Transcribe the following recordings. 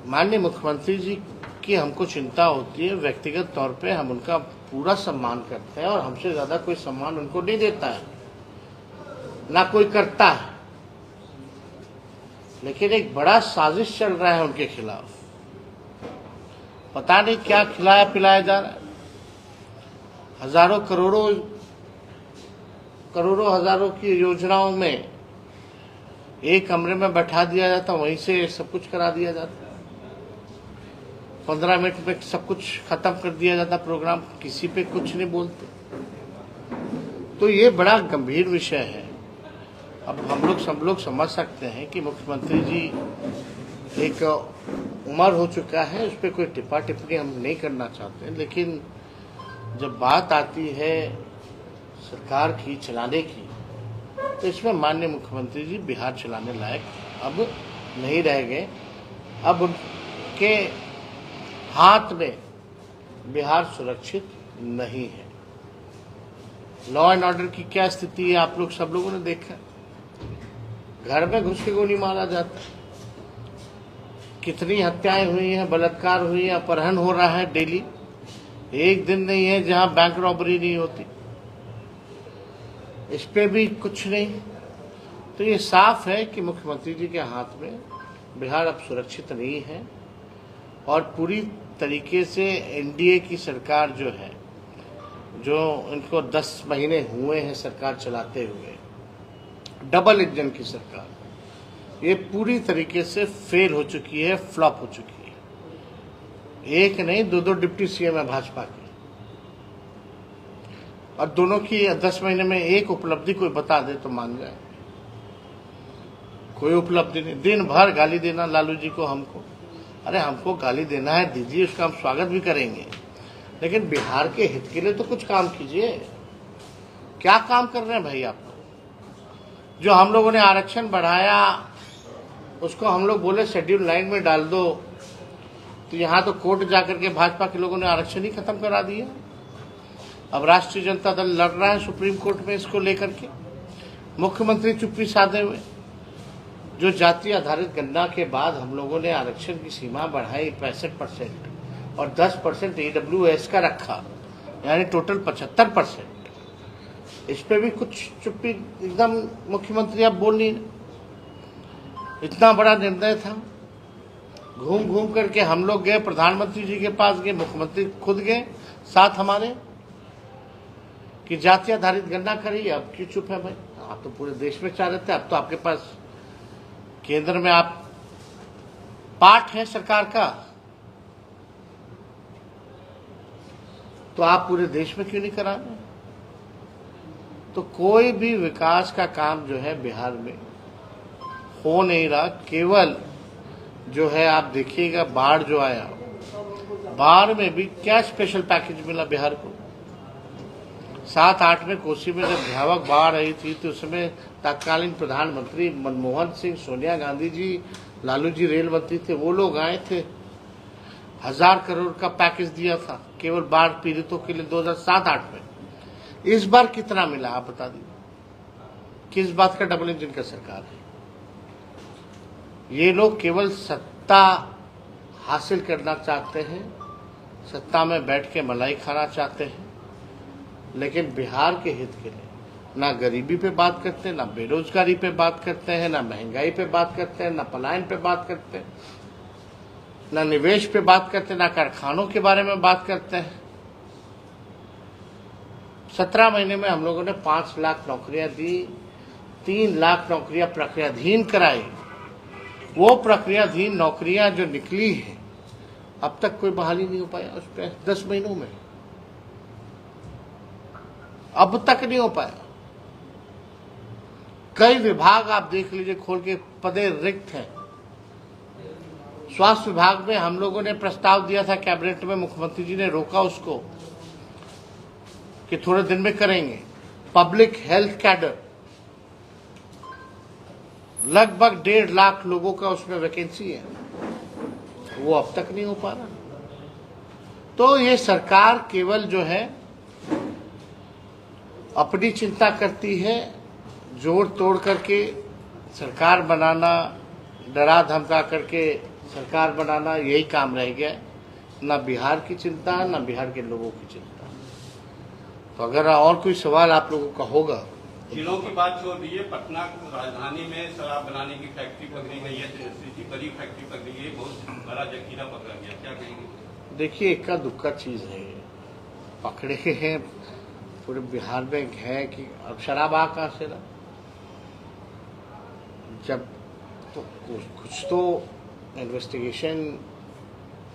माननीय मुख्यमंत्री जी की हमको चिंता होती है। व्यक्तिगत तौर पे हम उनका पूरा सम्मान करते हैं और हमसे ज्यादा कोई सम्मान उनको नहीं देता है, ना कोई करता है। लेकिन एक बड़ा साजिश चल रहा है उनके खिलाफ। पता नहीं क्या खिलाया पिलाया जा रहा है। हजारों करोड़ों हजारों की योजनाओं में एक कमरे में बैठा दिया जाता, वहीं से सब कुछ करा दिया जाता। 15 मिनट में सब कुछ खत्म कर दिया जाता प्रोग्राम, किसी पे कुछ नहीं बोलते। तो ये बड़ा गंभीर विषय है। अब हम सब लोग समझ सकते हैं कि मुख्यमंत्री जी एक उम्र हो चुका है, उस पर कोई टिप्पा टिप्पणी हम नहीं करना चाहते हैं। लेकिन जब बात आती है सरकार की चलाने की, तो इसमें माननीय मुख्यमंत्री जी बिहार चलाने लायक अब नहीं रह गए। अब उनके हाथ में बिहार सुरक्षित नहीं है। लॉ एंड ऑर्डर की क्या स्थिति है आप लोग सब लोगों ने देखा। घर में घुस के गोली मारा जाता है, कितनी हत्याएं हुई हैं, बलात्कार हुई है, अपहरण हो रहा है डेली। एक दिन नहीं है जहां बैंक रॉबरी नहीं होती। इस पे भी कुछ नहीं। तो ये साफ है कि मुख्यमंत्री जी के हाथ में बिहार अब सुरक्षित नहीं है और पूरी तरीके से एनडीए की सरकार जो है, जो इनको 10 महीने हुए हैं सरकार चलाते हुए, डबल इंजन की सरकार, ये पूरी तरीके से फेल हो चुकी है, फ्लॉप हो चुकी है। एक नहीं, दो डिप्टी सीएम है भाजपा के, और दोनों की 10 महीने में एक उपलब्धि कोई बता दे तो मान जाए। कोई उपलब्धि नहीं। दिन भर गाली देना लालू जी को, हमको। अरे हमको गाली देना है दीजिए, उसका हम स्वागत भी करेंगे, लेकिन बिहार के हित के लिए तो कुछ काम कीजिए। क्या काम कर रहे हैं भाई आप लोग? जो हम लोगों ने आरक्षण बढ़ाया उसको हम लोग बोले शेड्यूल 9 में डाल दो, तो यहाँ तो कोर्ट जाकर के भाजपा के लोगों ने आरक्षण ही खत्म करा दिया। अब राष्ट्रीय जनता दल लड़ रहा है सुप्रीम कोर्ट में इसको लेकर के। मुख्यमंत्री चुप्पी साधे हुए। जो जाति आधारित गणना के बाद हम लोगों ने आरक्षण की सीमा बढ़ाई 65% और 10% AWS का रखा, यानी टोटल 75%। इस पे भी कुछ चुप्पी, एकदम मुख्यमंत्री अब बोल नहीं। इतना बड़ा निर्णय था। घूम घूम करके हम लोग गए, प्रधानमंत्री जी के पास गए, मुख्यमंत्री खुद गए साथ हमारे, कि जाति आधारित गणना करिए। अब क्यों चुप है भाई? आप तो पूरे देश में चाह रहे थे। अब तो आपके पास केंद्र में आप पार्ट है सरकार का, तो आप पूरे देश में क्यों नहीं करा रहे? तो कोई भी विकास का काम जो है बिहार में हो नहीं रहा। केवल जो है आप देखिएगा, बाढ़ जो आया, बाढ़ में भी क्या स्पेशल पैकेज मिला बिहार को। 7-8 में कोसी में जब भयावह बाढ़ आई थी, तो उसमें तत्कालीन प्रधानमंत्री मनमोहन सिंह, सोनिया गांधी जी, लालू जी रेल मंत्री थे, वो लोग आए थे। 1000 करोड़ का पैकेज दिया था केवल बाढ़ पीड़ितों के लिए 2007-8 में। इस बार कितना मिला आप बता दीजिए। किस बात का डबल इंजन का सरकार है? ये लोग केवल सत्ता हासिल करना चाहते हैं, सत्ता में बैठ के मलाई खाना चाहते हैं, लेकिन बिहार के हित के लिए ना गरीबी पे बात करते हैं, ना बेरोजगारी पे बात करते हैं, ना महंगाई पे बात करते हैं, ना पलायन पे बात करते हैं, ना निवेश पे बात करते हैं, ना कारखानों के बारे में बात करते हैं। 17 महीने में हम लोगों ने 5 लाख नौकरियां दी, 3 लाख नौकरियां प्रक्रियाधीन कराई। वो प्रक्रियाधीन नौकरियां जो निकली है, अब तक कोई बहाली नहीं हो पाया उस पर 10 महीनों में, अब तक नहीं हो पाया। कई विभाग आप देख लीजिए खोल के, पदे रिक्त हैं। स्वास्थ्य विभाग में हम लोगों ने प्रस्ताव दिया था कैबिनेट में, मुख्यमंत्री जी ने रोका उसको कि थोड़े दिन में करेंगे। पब्लिक हेल्थ कैडर, लगभग 1.5 लाख लोगों का उसमें वैकेंसी है, वो अब तक नहीं हो पा रहा। तो ये सरकार केवल जो है अपनी चिंता करती है, जोड़ तोड़ करके सरकार बनाना, डरा धमका करके सरकार बनाना यही काम रह गया, ना बिहार की चिंता ना बिहार के लोगों की चिंता। तो अगर और कोई सवाल आप लोगों का होगा। जिलों की बात छोड़ दीजिए, पटना राजधानी में शराब बनाने की फैक्ट्री पकड़ी गई है, बड़ी फैक्ट्री पकड़ी गई है, बहुत बड़ा जखीरा पकड़ा गया, क्या कहेंगे? देखिए, इक्का दुक्का चीज है, पकड़े हैं पूरे बिहार में है कि अब शराब आ कहाँ से ना, जब तो कुछ तो इन्वेस्टिगेशन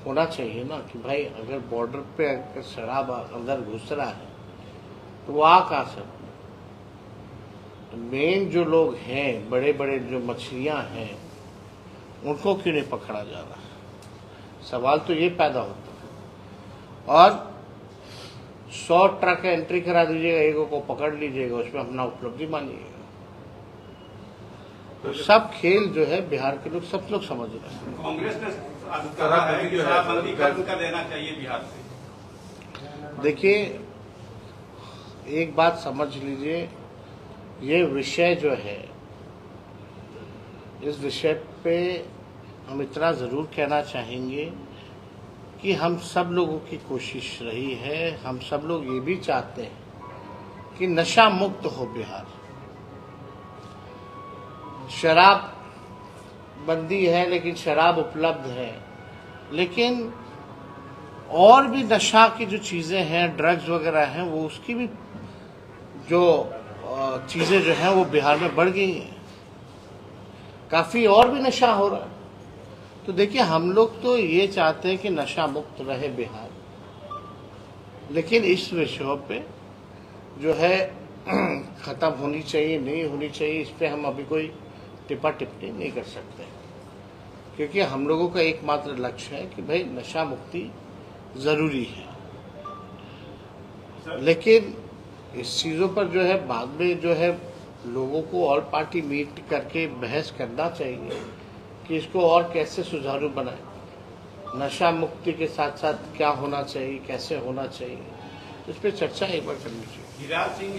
होना चाहिए ना कि भाई अगर बॉर्डर पे अगर शराब अंदर घुस रहा है तो वो आ कहाँ से। तो मेन जो लोग हैं, बड़े बड़े जो मछलियां हैं, उनको क्यों नहीं पकड़ा जा रहा, सवाल तो ये पैदा होता है। और 100 ट्रक एंट्री करा दीजिएगा, एक को पकड़ लीजिएगा, उसमें अपना उपलब्धि मानिएगा। तो सब खेल जो है बिहार के लोग सब लोग समझ रहे हैं। कांग्रेस ने कहा है कि शराबबंदी कर देना चाहिए बिहार से। देखिए, एक बात समझ लीजिए, ये विषय जो है, इस विषय पे हम इतना जरूर कहना चाहेंगे कि हम सब लोगों की कोशिश रही है, हम सब लोग ये भी चाहते हैं कि नशा मुक्त हो बिहार। शराब बंदी है लेकिन शराब उपलब्ध है, लेकिन और भी नशा की जो चीजें हैं, ड्रग्स वगैरह हैं, वो उसकी भी जो चीजें जो हैं वो बिहार में बढ़ गई हैं, काफी और भी नशा हो रहा है। तो देखिए, हम लोग तो ये चाहते हैं कि नशा मुक्त रहे बिहार, लेकिन इस विषयों पे जो है खत्म होनी चाहिए नहीं होनी चाहिए, इस पे हम अभी कोई टिप्पा टिप्पणी नहीं कर सकते, क्योंकि हम लोगों का एकमात्र लक्ष्य है कि भाई नशा मुक्ति जरूरी है। लेकिन इस चीजों पर जो है बाद में जो है लोगों को ऑल पार्टी मीट करके बहस करना चाहिए कि इसको और कैसे सुचारू बनाए, नशा मुक्ति के साथ साथ क्या होना चाहिए, कैसे होना चाहिए, इस पर चर्चा एक बार करनी चाहिए। गिरिराज सिंह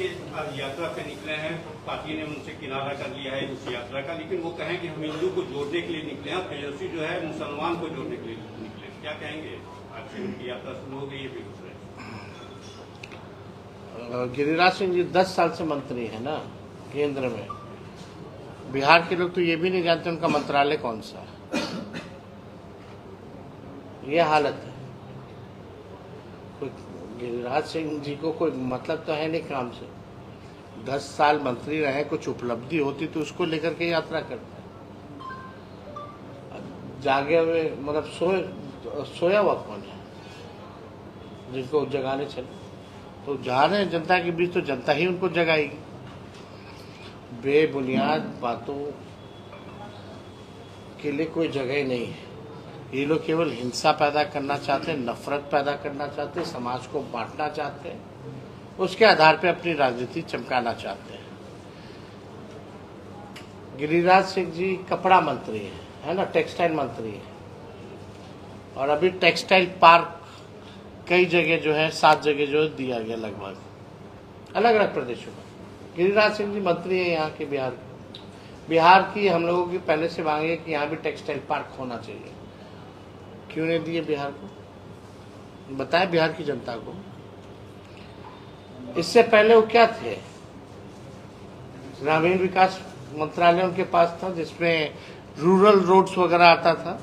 यात्रा पे निकले हैं, पार्टी ने उनसे किनारा कर लिया है उस यात्रा का, लेकिन वो कहें कि हम हिंदू को जोड़ने के लिए निकले हैं, तेजस्वी जो है मुसलमान को जोड़ने के लिए निकले, क्या कहेंगे? आज से उनकी यात्रा शुरू हो गई है बेगूसराय। गिरिराज सिंह जी 10 साल से मंत्री है ना केंद्र में, बिहार के लोग तो ये भी नहीं जानते उनका मंत्रालय कौन सा है। ये हालत है। कोई गिरिराज सिंह जी को कोई मतलब तो है नहीं काम से, 10 साल मंत्री रहे, कुछ उपलब्धि होती तो उसको लेकर के यात्रा करते। जागे हुए मतलब सोया हुआ कौन है जिनको जगाने चले? तो जा रहे हैं जनता के बीच, तो जनता ही उनको जगाएगी। बेबुनियाद बातों के लिए कोई जगह नहीं है। ये लोग केवल हिंसा पैदा करना चाहते हैं, नफरत पैदा करना चाहते हैं, समाज को बांटना चाहते हैं, उसके आधार पे अपनी राजनीति चमकाना चाहते हैं। गिरिराज सिंह जी कपड़ा मंत्री है ना, टेक्सटाइल मंत्री है, और अभी टेक्सटाइल पार्क कई जगह जो है 7 जगह जो है दिया गया, लगभग अलग अलग प्रदेशों में। गिरिराज सिंह जी मंत्री है यहाँ के, बिहार की हम लोगों की पहले से मांग है कि यहाँ भी टेक्सटाइल पार्क होना चाहिए। क्यों नहीं दिए बिहार को? बताए बिहार की जनता को। इससे पहले वो क्या थे? ग्रामीण विकास मंत्रालय उनके पास था, जिसमें रूरल रोड्स वगैरह आता था,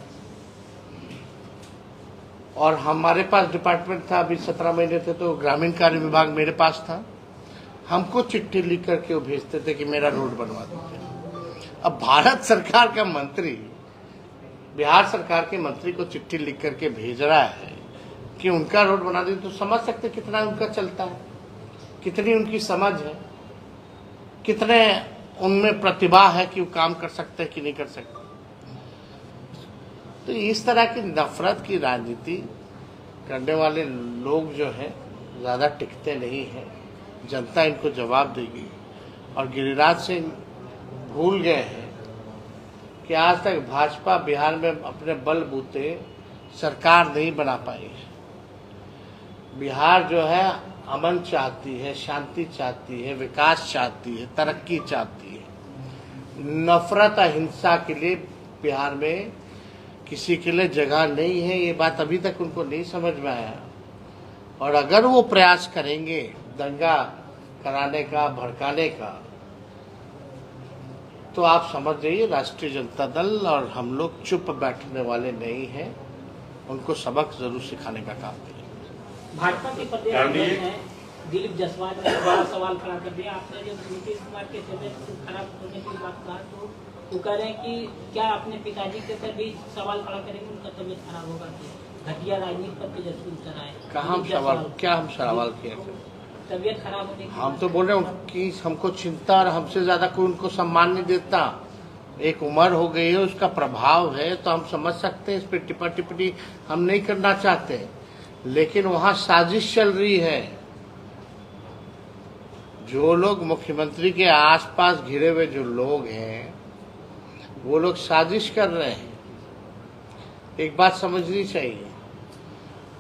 और हमारे पास डिपार्टमेंट था, अभी 17 महीने थे तो ग्रामीण कार्य विभाग मेरे पास था। हमको चिट्ठी लिख करके वो भेजते थे कि मेरा रोड बनवा दीजिए। अब भारत सरकार का मंत्री बिहार सरकार के मंत्री को चिट्ठी लिख करके भेज रहा है कि उनका रोड बना दीजिए, तो समझ सकते कितना उनका चलता है, कितनी उनकी समझ है, कितने उनमें प्रतिभा है कि वो काम कर सकते हैं कि नहीं कर सकते। तो इस तरह की नफरत की राजनीति करने वाले लोग जो है ज़्यादा टिकते नहीं हैं, जनता इनको जवाब देगी। और गिरिराज सिंह भूल गए हैं कि आज तक भाजपा बिहार में अपने बलबूते सरकार नहीं बना पाई है। बिहार जो है अमन चाहती है, शांति चाहती है, विकास चाहती है, तरक्की चाहती है। नफरत अहिंसा के लिए बिहार में किसी के लिए जगह नहीं है, ये बात अभी तक उनको नहीं समझ में आया। और अगर वो प्रयास करेंगे दंगा कराने का, भड़काने का, तो आप समझ जाइए राष्ट्रीय जनता दल और हम लोग चुप बैठने वाले नहीं हैं, उनको सबक जरूर सिखाने का काम करेंगे। भाजपा के प्रदेश अध्यक्ष हैं दिलीप जायसवाल ने बड़ा सवाल खड़ा कर दिया। आपने जब नीतीश कुमार के तबियत खराब होने की बात कहा तो वो कह रहे हैं कि क्या अपने पिताजी के ऊपर भी सवाल खड़ा करेंगे, उनका तबियत खराब होगा तो घटिया राजनीति पर तेजस्वी उतर आए। कहाँ हम सवाल, क्या हम सवाल किया थे? तबियत खराब होने की हम तो बोल रहे हैं उनकी हमको चिंता, और हमसे ज्यादा कोई उनको सम्मान नहीं देता। एक उम्र हो गई है, उसका प्रभाव है, तो हम समझ सकते हैं। इस पे टिप्पा टिप्पणी हम नहीं करना चाहते, लेकिन वहां साजिश चल रही है। जो लोग मुख्यमंत्री के आसपास घिरे हुए जो लोग हैं, वो लोग साजिश कर रहे हैं। एक बात समझनी चाहिए,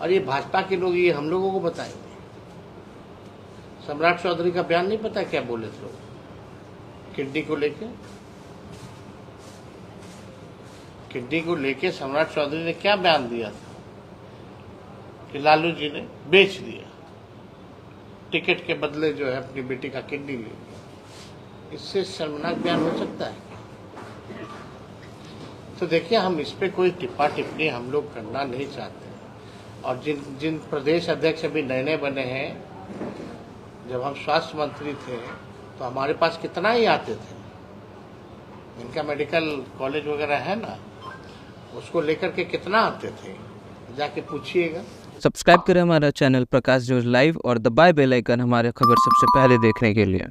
और ये भाजपा के लोग ये हम लोगों को बताएंगे। सम्राट चौधरी का बयान नहीं पता क्या बोले थे लोग किडनी को लेके? किडनी को लेके सम्राट चौधरी ने क्या बयान दिया था कि लालू जी ने बेच दिया, टिकट के बदले जो है अपनी बेटी का किडनी ले लिया। इससे शर्मनाक बयान हो सकता है? तो देखिए, हम इस पे कोई टिप्पा टिप्पणी हम लोग करना नहीं चाहते। और जिन प्रदेश अध्यक्ष अभी नए नए बने हैं, जब हम स्वास्थ्य मंत्री थे तो हमारे पास कितना ही आते थे। इनका मेडिकल कॉलेज वगैरह है ना, उसको लेकर के कितना आते थे, जाके पूछिएगा। सब्सक्राइब करें हमारा चैनल प्रकाश न्यूज लाइव और दबाए बेल आइकन हमारे खबर सबसे पहले देखने के लिए।